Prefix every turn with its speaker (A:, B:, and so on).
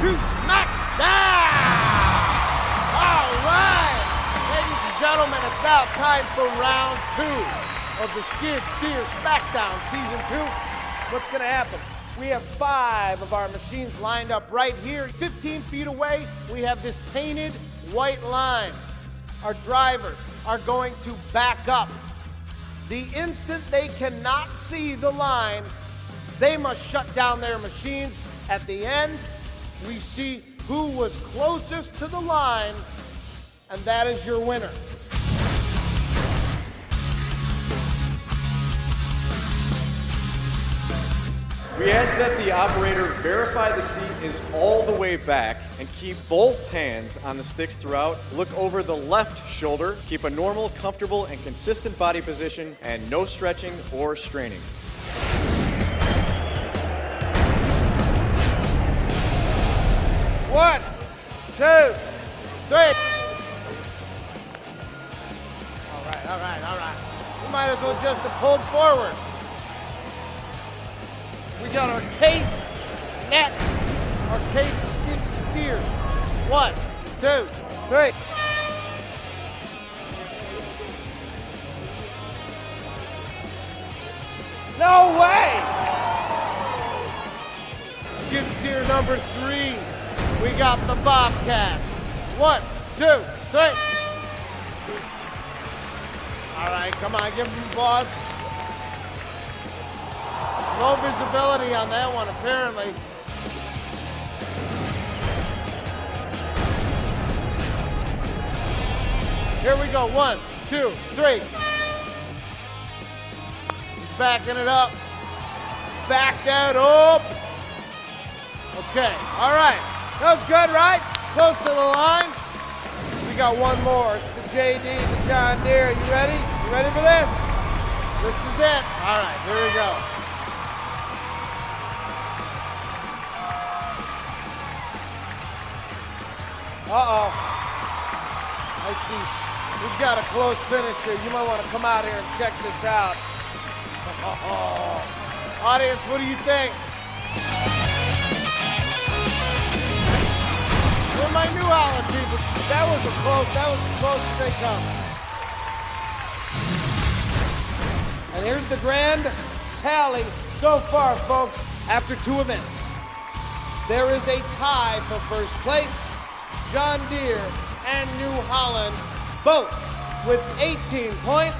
A: to Smackdown! All right! Ladies and gentlemen, it's now time for round 2 of the Skid Steer Smackdown Season 2. What's gonna happen? We have 5 of our machines lined up right here. 15 feet away, we have this painted white line. Our drivers are going to back up. The instant they cannot see the line, they must shut down their machines. At the end, we see who was closest to the line, and that is your winner.
B: We ask that the operator verify the seat is all the way back and keep both hands on the sticks throughout. Look over the left shoulder. Keep a normal, comfortable, and consistent body position and no stretching or straining.
A: One, two, three. All right. We might as well just have pulled forward. We got our case next. Our case skid steer. 1, 2, 3. No way! Skid steer number 3. We got the Bobcat. 1, 2, 3. All right, come on, give him the boss. No visibility on that one, apparently. Here we go, 1, 2, 3. He's backing it up. Back that up. Okay, all right. That was good, right? Close to the line. We got one more. It's the JD, the John Deere. You ready? You ready for this? This is it. All right, here we go. Uh-oh. I see. We've got a close finish here. You might want to come out here and check this out. Audience, what do you think? Where my NewHolland people? That was as close as they come. And here's the grand tally so far, folks, after 2 events. There is a tie for first place. John Deere and NewHolland, both with 18 points.